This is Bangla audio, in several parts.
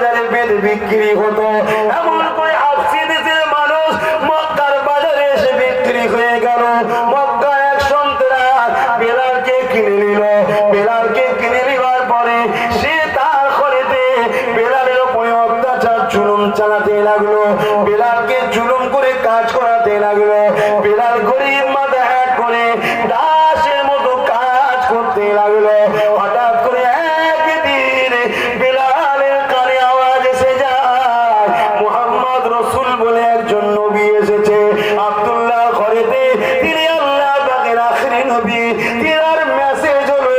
বাজারে বেদ বিক্রি হতো, এমন করে হাফসি দেশের মানুষ মক্কার বাজারে এসে বিক্রি হয়ে গেল। মক্কা এক সন্ত্রাস বেলালকে কিনে নিল। বেলালকে কিনে নেওয়ার পরে সে তার ঘরেতে বেলালের উপরে অত্যাচার জুলুম চালাতে লাগলো। বেলালকে জুলুম করে কাজ করাতে লাগলো। বেলাল গরিব মাথা হ্যাট করে দাসের মতো কাজ করতে লাগলো। হঠাৎ করে একদিন বেলালের কানে আওয়াজ এসে যায়, মুহাম্মদ রাসূল বলে একজন নবী এসেছে আব্দুল্লাহ ঘরেতে। তিনি আল্লাহ পাকের আখেরি নবী। তিনার মেসেজ হলো,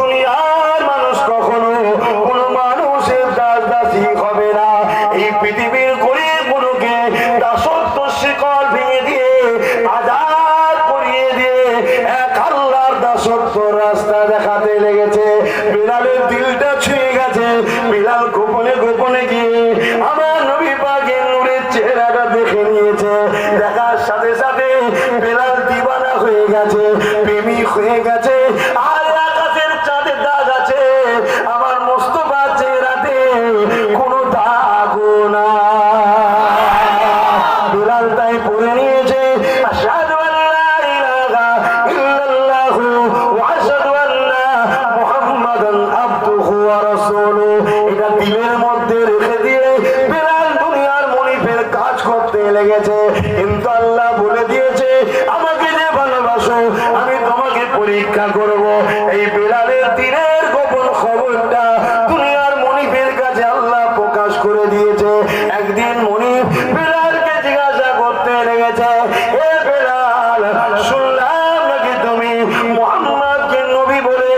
দুনিয়ার মানুষ কখনো কোনো মানুষের দাস দাসী হবে না। এই পৃথিবীর গরিব গুলোকে দাসত্ব শিকল ভেঙে দিয়ে আজাদ করিয়ে দিয়ে এক আল্লাহর দাসত্ব রাস্তা দেখাতে লেগেছে। বেলালের দিলটা ছুঁয়ে গেছে। বেলাল গোপনে গোপনে গিয়ে আমার নবী পাকের নূরের চেহারাটা দেখে নিয়েছে। দেখার সাথে সাথে বেলাল দিবানা হয়ে গেছে, প্রেমিক হয়ে গেছে। আর আকাশের চাঁদে দাগ আছে, আমার মোস্তফা চেহারাতে কোনো দাগও না। বেলাল তাই পড়ে নিয়েছে আশহাদু আল্লা ইলাহা ইল্লাল্লাহু ওয়া আশহাদু আন্না মুহাম্মাদান আবদুহু ওয়া রাসূলুহু। এটা দিলের মধ্যে রেখে দিয়ে বেলাল দুনিয়ার মনিফের কাজ করতে লেগেছে। কিন্তু আল্লাহ বলে দিয়েছে, আমাকে যে ভালোবাসো আমি তোমাকে পরীক্ষা করব। এই বেলালের দিনের গোপন খবরটা দুনিয়ার মনিফের কাছে আল্লাহ প্রকাশ করে দিয়েছে। একদিন মনিফ বেলালকে জিজ্ঞাসা করতে লেগেছে, এ বেলাল, শুনলাম নাকি তুমি মুহাম্মদকে নবী বলে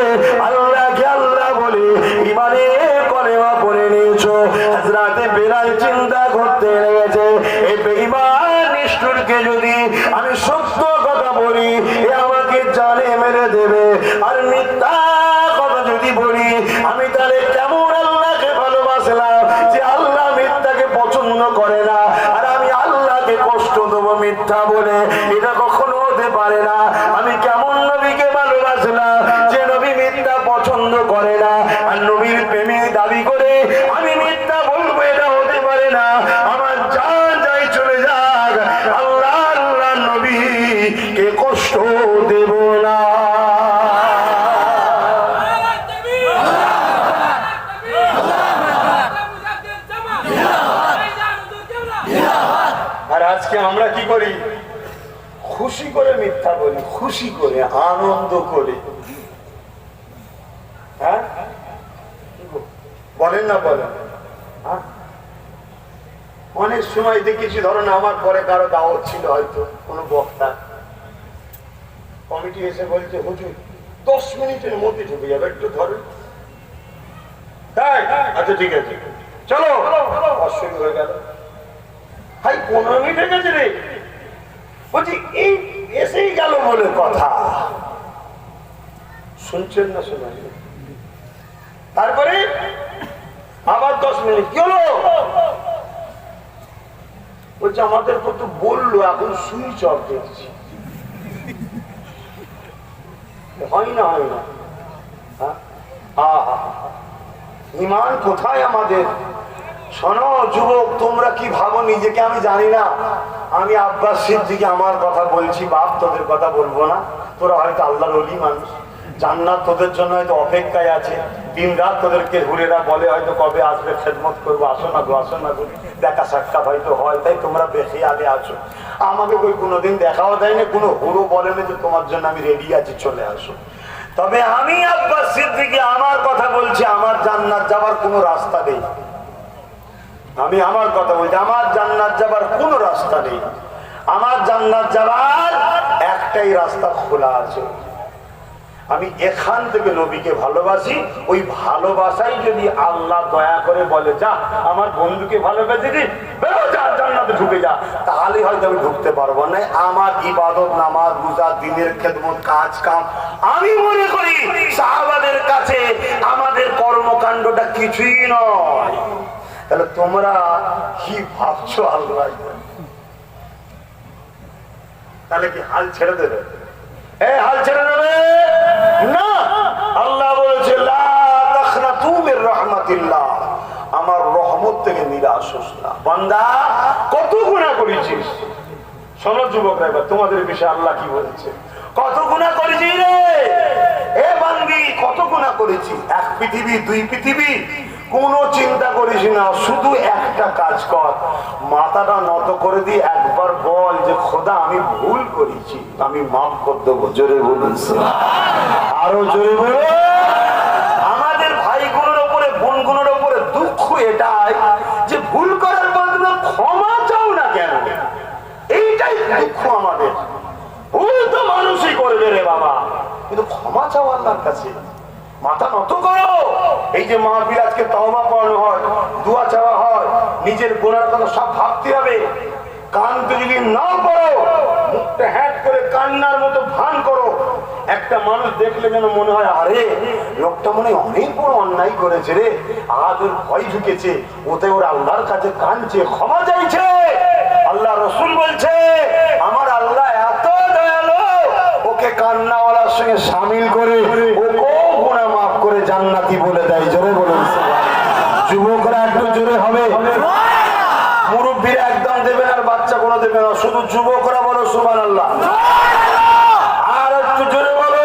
আল্লাহকে আল্লাহ বলে ইমানের কলেমা পড়ে নিয়েছো। হযরতে বেলাল চিন্তা করতে লেগেছে, এই বেঈমান নিষ্ঠুরকে যদি আমি সত্য কথা বলি এ আমাকে জানে মেরে দেবে, আর মিথ্যা কথা যদি বলি আমি তাহলে কেমন আল্লাহকে ভালোবাসলাম যে আল্লাহ মিথ্যাকে পছন্দ করে না, আর আমি আল্লাহকে কষ্ট দেবো মিথ্যা বলে। এটা কখনো হতে পারে না। আমি কেমন নবীকে ভালোবাসলাম যে নবী মিথ্যা পছন্দ করে না, আর নবীর প্রেমিক দাবি করে আমি মিথ্যা বলবো, এটা হতে পারে না। আমার জান যাই চলে যাক, আল্লাহ আল্লাহ নবীকে কষ্ট দেব না। আর আজকে আমরা কি করি? খুশি করে মিথ্যা বলি, খুশি করে আনন্দ করে। হ্যাঁ বলেন না বলেন? অনেক সময় দেখেছি, ধরুন আমার পরে কারো দাওয়াত ছিল, হয়তো কোনো বক্তা, কমিটি এসে বলছে হুজুর 10 মিনিটের মধ্যে ঢুকে যাবে, একটু ধরেন। তাই আচ্ছা ঠিক আছে চলো, অসুবিধা হয়ে গেল। ভাই 15 মিনিট হয়ে গেছে রে, বলছি এই এসেই গেল বলে কথা। শুনছেন না শোনা? তারপরে আবার 10 মিনিট কি হলো? বলছে আমাদের কত বললো, এখন সুইচ অফ দেখছি। হয় না হয় না? ইমান কোথায় আমাদের? শোনো যুবক, তোমরা কি ভাবো নিজেকে? আমি জানি না। আমি আব্বাস সিদ্দিকী আমার কথা বলছি, বাপ তোদের কথা বলবো না। তোরা হয়তো আল্লাহর ওলি মানুষ, জান্নাত তোদের জন্য হয়তো অপেক্ষায় আছে। দিন রাত তোদেরকে হুরেরা বলে হয়তো কবে আসবে, খেদমত করবো, আসো না গো আসো না গো। দেখা সাক্ষাৎ হয়তো হয়, তাই তোমরা বেশি আগে আছো। আমাকে কই কোনোদিন দেখাও দেয়নি, কোনো হুরো বলেনি যে তোমার জন্য আমি রেডি আছি, চলে আসো। তবে আমি আব্বাস সিদ্দিকী আমার কথা বলছি, আমার জান্নাত যাবার কোনো রাস্তা নেই। আমি আমার কথা বলছি, আমার জান্নাত যাবার কোনো রাস্তা নেই। আমার জান্নাত যাবার একটাই রাস্তা খোলা আছে। আমি এখান থেকে নবীকে ভালোবাসি, ওই ভালোবাসাই যদি আল্লাহ দয়া করে বলে যা আমার বন্ধুকে ভালোবেসেছি, বেরো যা জান্নাতে ঢুকে যা, তাহলে হয়তো আমি ঢুকতে পারবো না। আমার ইবাদত, নামাজ, রোজা, দিনের খেদমত, কাজ কাম, আমি মনে করি সাহাবাদের কাছে আমাদের কর্মকাণ্ডটা কিছুই নয়। তাহলে তোমরা কি ভাবছো আল্লাহ? তাহলে কি হাল ছেড়ে দেবে? হাল ছেড়ে দেবে না। আল্লাহ বলেছে লা তাখনাতু মির রাহমাতিল্লাহ, আমার রহমত থেকে নিরাশ হোস না। বান্দা কত গুনাহ করেছিস, শোনো যুবকরা, এবার তোমাদের বিষয়ে আল্লাহ কি বলেছে। কত গুনাহ করেছি রে এ বান্দি, কত গুনাহ করেছি। এক পৃথিবী, দুই পৃথিবী, কোনো চিন্তা করিস না। শুধু একটা কাজ কর, মাথাটা নত করে দিয়ে একবার বল যে খোদা আমি ভুল করেছি, আমি মাফ করে দেবো। জোরে বলুন, আরো জোরে বলুন। আমাদের ভাইগুলোর উপরে, বোনগুলোর উপরে দুঃখ এটাই যে ভুল করার বদলে ক্ষমা চাও না কেন, এইটাই দুঃখ আমাদের। ভুল তো মানুষই করবে রে বাবা, কিন্তু ক্ষমা চাও আল্লাহর কাছে। মাথা নত করো। এই যে মাহফিল আজকে তওবা পড়ানো হয়, দোয়া চাওয়া হয়, নিজের গুনার কথা সব ভাবতে হবে। কান তো যদি না পড়ো, মুখটা হ্যাট করে কান্নার মতো ভান করো, একটা মানুষ দেখলে যেন মনে হয় আরে লোকটা মনে হয় অনেক বড় অন্যায় করেছে রে, আজ ওর ভয় ঢুকেছে, ওতে ওর আল্লাহর কাছে কাঁদছে, ক্ষমা চাইছে। আল্লাহ রসুল বলছে আমার আল্লাহ এত দয়ালু, ওকে কান্নাওয়ালার সঙ্গে সামিল করে ওকে গুনাহ মাফ করে জান্নাতি বলে দেয়। জোরে বলুন। যুবকরা একটু জোরে হবে, মুরব্বীরা একদম দেবেন আর বাচ্চা কোনো দেবে না, শুধু যুবকরা বলো সুবহানাল্লাহ। আর একটু জোরে বলো।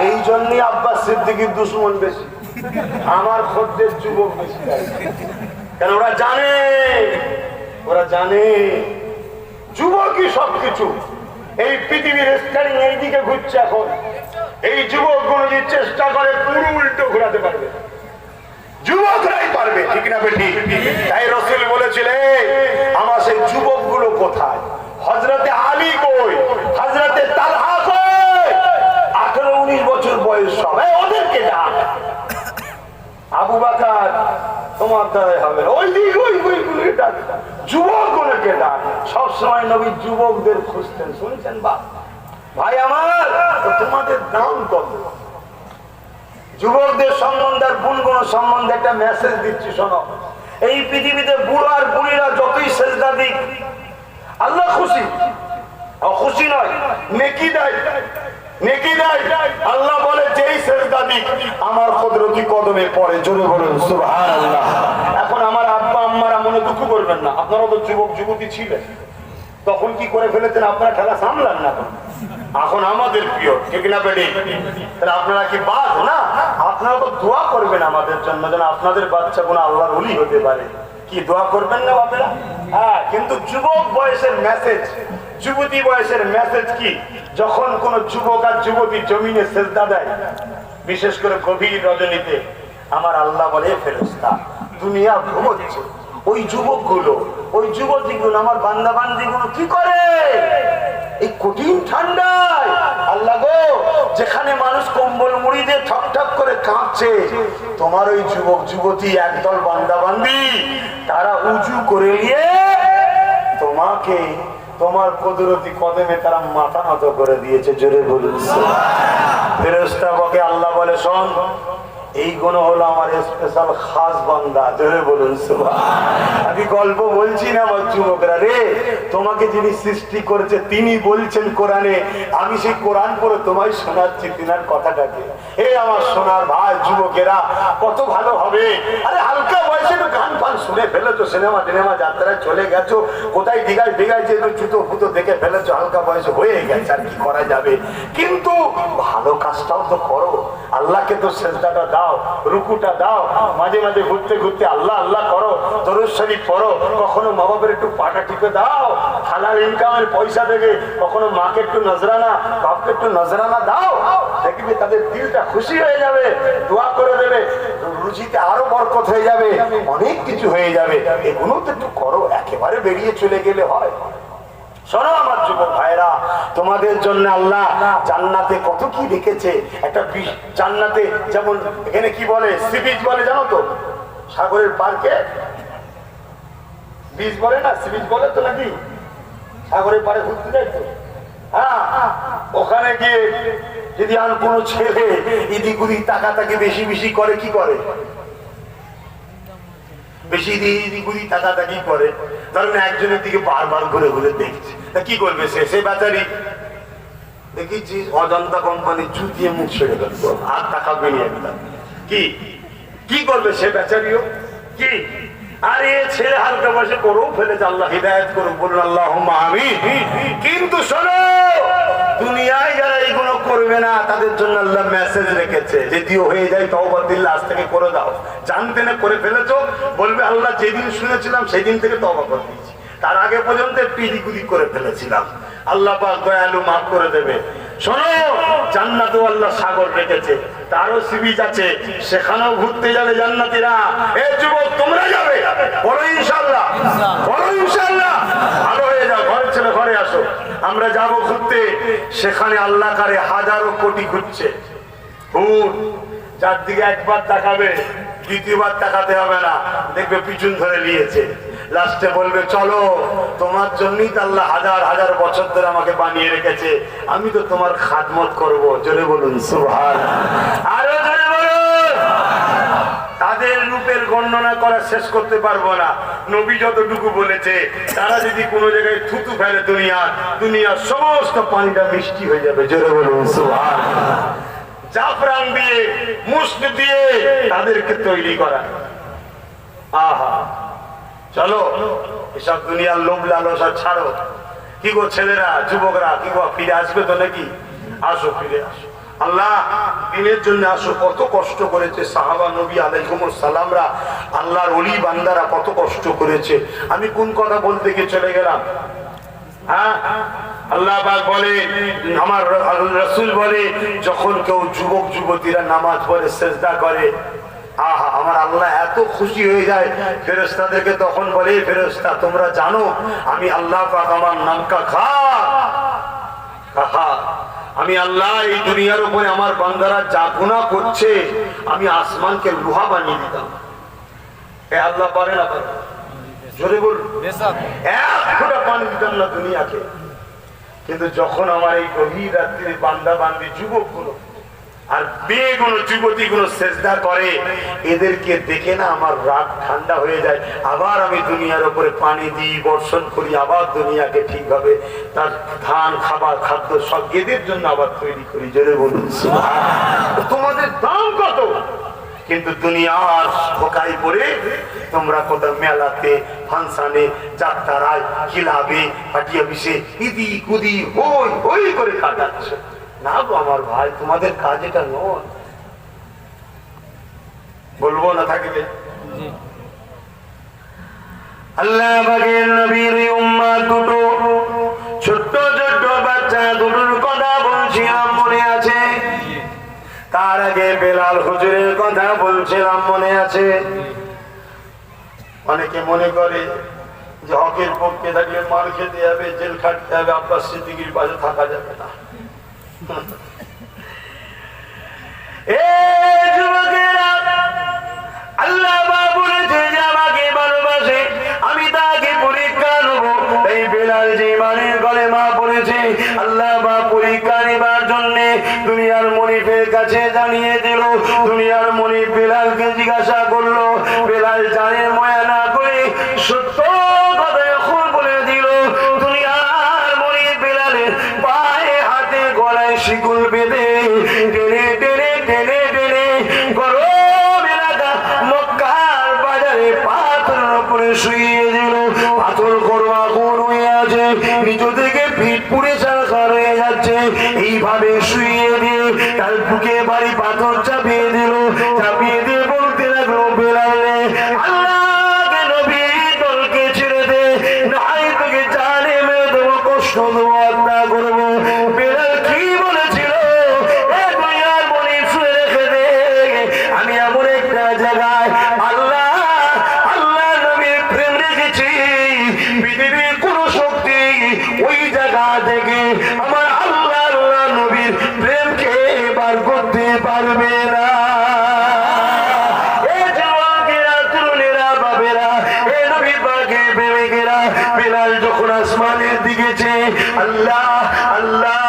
এই জন্যই আব্বাস সিদ্দিকীর দুশমন বেশি, আমার খদ্দের যুবক বেশি। কেন ওরা জানে, ওরা জানে যুবকই সবকিছু। এই পৃথিবীর স্টারিং এইদিকে ঘুরছে এখন, এই যুবকগুলো যে চেষ্টা করে পুরো উল্টো ঘোরাতে পারবে, যুবকরাই পারবে, ঠিক না বেটি? তাই রাসূল বলেছিলেন আমার সেই যুবকগুলো কোথায়? হযরতে আলী কই, হযরতে তালহা কই, 18-19 বছর বয়স সব, ওদেরকে ডাক। আবু বকর তোমার দ্বারাই হবে, ওই দিক ওইগুলোকে ডাক, যুবকগুলোকে ডাক। সবসময় নবী যুবকদের খুঁজতেন, শুনছেন বা ভাই আমার? তোমাদের দাম কত? যুবকদের সম্বন্ধে আর গুণগুণ সম্বন্ধে একটা মেসেজ দিচ্ছি, শোনো। এই পৃথিবীতে বুড়ো আর বুড়িরা যতই সেজদা দিক, আল্লাহ খুশি, খুশি নয়, নেকি দেয়, নেকি দেয়। আল্লাহ বলে যেই সেজদা দিক আমার কুদরতি কদমে পড়ে। জোরে বলুন সুবহানাল্লাহ। এখন আমার আব্বা আম্মারা মনে দুঃখ করবেন না, আপনারা তো যুবক যুবতী ছিলেন, তখন কি করে ফেলেছেন আপনারা, ঠেলা সামলান না। এখন আমাদের প্রিয়, ঠিক না বেটি? তাহলে আপনারা কি বাদ না? আপনারা তো দোয়া করবেন আমাদের জন্য, যেন আপনাদের বাচ্চা কোনো আল্লাহর ওলি হতে পারে। কি দোয়া করবেন না বাপেরা? হ্যাঁ, কিন্তু যুবক বয়সের মেসেজ, যুবতী বয়সের মেসেজ কি? যখন কোন যুবক আর যুবতী জমিনে সেজদা দেয়, বিশেষ করে গভীর রজনীতে, আমার আল্লাহ বলে ফেরেশতা দুনিয়া ঘুমোচ্ছে, ওই যুবকগুলো, ওই যুবতীগুলো, আমার বান্দা বান্দিগুলো কি করে এই কঠিন ঠান্ডায়? আল্লাহ গো, যেখানে মানুষ কম্বল মুড়ি দিয়ে ঠক ঠক করে কাঁপছে, তোমার ওই যুবক যুবতী একদল বান্দা বান্দি তারা উজু করে নিয়ে তোমাকে, তোমার কুদরতি কদমে তারা মাথা নত করে দিয়েছে। জোরে বলুন। ফেরেশতা বকে, আল্লাহ বলে শোন, এই গুণ হলো আমার স্পেশাল খাস বান্দা। জোরে বলুন সুবহানাল্লাহ। আমি গল্প বলছি না আমার যুবকরা রে, তোমাকে যিনি সৃষ্টি করেছে তিনি বলছেন কোরআনে, আমি সেই কোরআন পড়ে তোমায় শোনাচ্ছি তিনার কথাটাকে। এই আমার সোনার ভাই যুবকেরা, কত ভালো হবে। আরে হালকা বয়সে একটু গান ফান শুনে ফেলেছো, সিনেমা টিনেমা যাত্রায় চলে গেছো, কোথায় দিঘায় দিঘায় যে জুতো ফুতো দেখে ফেলেছো, হালকা বয়সে হয়ে গেছে, আর কি করা যাবে। কিন্তু ভালো কাজটাও তো করো, আল্লাহকে তো সেজদাটা দাও, রুকুটা দাও, মাঝে মাঝে ঘুরতে ঘুরতে আল্লাহ আল্লাহ করো, দরুদ শরীফ পড়ো, কখনো মা বাবার একটু পাটা টিপে দাও, হালাল ইনকামের পয়সা থেকে কখনো মাকে একটু নজরানা, বাপকে একটু নজরানা দাও, দেখবি তাদের দিলটা খুশি হয়ে যাবে, দোয়া করে দেবে, রুজিতে আরো বরকত হয়ে যাবে, অনেক কিছু হয়ে যাবে। এগুলো তো একটু করো, একেবারে বেরিয়ে চলে গেলে হয়। শোনো আমার যুবক ভাইরা, তোমাদের জন্য আল্লাহ জান্নাতে কত কি রেখেছে। একটা জান্নাতে যেমন এখানে কি বলে, সি বিচ বলে, জানো তো? সাগরের পার্কে বিচ বলে না, সি বিচ বলে তো নাকি? সাগরের পাড়ে ঘুরতে যাই তো, হ্যাঁ, ওখানে গিয়ে যদি আর কোনো ছেলে এদিক ওদিক তাকাতাকি বেশি বেশি করে, কি করে? বেশি এদিক ওদিক তাকাতাকি করে, ধরেন একজনের দিকে বারবার ঘুরে ঘুরে দেখছে, তা কি করবে সে? সে বেচারি দেখেছিস অজন্তা কোম্পানি চুতিয়ে মুখ ছেড়ে ফেলবো, আর টাকা বেরিয়ে দিলাম। কি কি করবে সে বেচারিও? কি আর এ ছেলে হালকা বসে করেও ফেলেছে, আল্লাহ হিদায়াত করুক, বলুন আল্লাহুম্মা আমিন। কিন্তু শোনো, দুনিয়ায় যারা এইগুলো করবে না তাদের জন্য আল্লাহ মেসেজ রেখেছে, যদিও হয়ে যায় তওবা দিল্লা আজ থেকে করে দাও। জানতে না করে ফেলেছো, বলবে আল্লাহ যেদিন শুনেছিলাম সেই দিন থেকে তওবা করে দিয়েছি, তার আগে পর্যন্ত পিদিকুদি করে ফেলেছিলাম, আল্লাহ পাক দয়ালু মাফ করে দেবে। শোনো, জান্নাতে আল্লাহ সাগর রেখেছে, তারও সি বিচ আছে, সেখানেও ঘুরতে যাবে জান্নাতীরা। এ যুবক তোমরা যাবে? বলো ইনশাআল্লাহ, বলো ইনশাআল্লাহ। ভালো হয়ে যাও, ঘরের ছেলে ঘরে আসো, আমরা যাব ঘুরতে। সেখানে আল্লাহ কারে হাজারো কোটি ঘুরছে। চারদিকে একবার তাকাবে, দ্বিতীয়বার তাকাতে হবে না, দেখবে পিছন ধরে নিয়েছে। লাস্টে বলবে চলো, তোমার জন্যই তো আল্লাহ হাজার হাজার বছর ধরে আমাকে বানিয়ে রেখেছে, আমি তো তোমার খাদমত করব। জোরে বলুন সুবহানাল্লাহ, আরো জোরে বলুন। তাদের রূপের বর্ণনা করা শেষ করতে পারবো না। নবী যতটুকু বলেছে, তারা যদি কোনো জায়গায় থুতু ফেলে দুনিয়ার সমস্ত পানিটা মিষ্টি হয়ে যাবে। জোরে বলুন সুবহানাল্লাহ। জাফরান দিয়ে, মুস্ক দিয়ে তাদেরকে তৈরি করা। আহা, চলো এসব দুনিয়ার লোভ লালসা ছাড়ো। কি গো ছেলেরা, যুবকরা, কি গো ফিরে আসবে তো নাকি? আসো, ফিরে আসো, আল্লাহ দিনের জন্য আসো। কত কষ্ট করেছে সাহাবা নবী আলাইহিমুস সালামরা, আল্লাহর ওলি বান্দারা কত কষ্ট করেছে। আমি কোন কথা বলতে গিয়ে চলে গেলাম? হ্যাঁ, আল্লাহ পাক বলে, আমার রাসূল বলে, যখন কেউ যুবক যুবতীরা নামাজ পড়ে সিজদা করে, আহা, আমার আল্লাহ এত খুশি হয়ে যায়। ফেরেশতাদেরকে তখন বলে, ফেরেশতা তোমরা জানো আমি আল্লাহ পাক আমার নামকা আমি আল্লাহ এই দুনিয়ার উপরে আমার বান্দারা যা গুনাহ করছে, আমি আসমানকে লোহা বানিয়ে দিতাম। এ আল্লাহ পারে না? পারে? জোরে বল। এক ফোঁটা পানি দিতাম না দুনিয়াকে। কিন্তু যখন আমার এই গভীর রাত্রির বান্দা বান্দি যুবক গুলো আর মেয়েগুলো যুবতীগুলো সেজদা করে, এদেরকে দেখে না আমার রাগ ঠান্ডা হয়ে যায়। আবার আমি দুনিয়ার উপরে পানি দিই, বর্ষণ করি, আবার দুনিয়াকে ঠিকভাবে তার ধান, খাবার, খাদ্য সব এদের জন্য আবার তৈরি করি। জোরে বলুন সুবহানাল্লাহ। তোমাদের দাম কত? কিন্তু দুনিয়ার ধোকায় পড়ে তোমরা কোথাও মেলাতে, ফাংশনে, যাত্রায়, ক্লাবে, পাটিয়া বিষে ইদি কুদি হই হই করে কাটাচ্ছ। না গো আমার ভাই, তোমাদের কাজ এটা নয়। বলবো না থাকবে? আল্লাহ পাকের নবীর উম্মাত দুটো, ছোট্ট ছোট্ট বাচ্চা দুটোর কথা বলছিলাম, মনে আছে? তার আগে বেলাল হুজুরের কথা বলছিলাম, মনে আছে? অনেকে মনে করে যে হকের পক্ষে থাকলে মার খেতে হবে, জেল খাটতে হবে, আব্বাস সিদ্দিকীর পাশে থাকা যাবে না। আল্লাহ বলেছে যে আমাকে ভালোবাসে, আমি তাকে পরীক্ষা নেব। এই বেলাল যে মানের গলে মা পড়েছে, আল্লাহ পরীক্ষা নেবার জন্য দুনিয়ার মনিফের কাছে জানিয়ে দিল। দুনিয়ার মনিফ বেলালকে জিজ্ঞাসা করলো, বেলাল জানে ময়া না করে সত্য কথা এখন বলে দিল। দুনিয়ার মনিফ বেলালের পায়ে হাতে গলায় শিকল বেঁধে টেনে টেনে টেনে টেনে গরম এলাকা মক্কার বাজারে পাথরের উপরে শুইয়ে দিল। পাথর গরম আগুন হয়ে আছে, নিচু থেকে পিঠ পুড়ে ছাড়খার হয়ে যাচ্ছে। এইভাবে শুইয়ে দিয়ে তার বুকে বাড়ি পাথর চাপিয়ে দিল। চাপিয়ে দিয়ে বলতে লাগলো, বেলালে আল্লাহকে নবী দলকে ছেড়ে দে, নাই তোকে জানে মেরে দেবো, কষ্ট দেবো, হত্যা করবো। বেলাল কি বলেছিল? দুনিয়ার মনে শুয়ে রেখে দে, আমি এমন একটা জায়গায় আল্লাহ নবীর প্রেম রেখেছি, পৃথিবীর কোন শক্তি ওই জায়গা থেকে আমার আল্লাহ নবীর প্রেমকে বার করতে পারবে না। বেলাল যখন আসমানের দিকে চেয়ে আল্লাহ আল্লাহ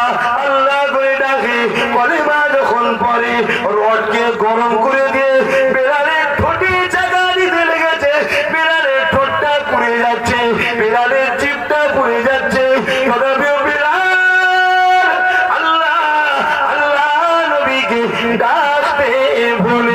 আল্লাহ করে ডাকে, কলেমা যখন পড়ে, রডকে গরম করে দিয়ে বেলালের ঠোঁটে জায়গা দিতে লেগেছে। বেলালের ঠোঁটটা পুড়ে যাচ্ছে, বেলালের জিভটা পুড়ে যাচ্ছে। তথাপিও বেলাল আল্লাহ ভুলে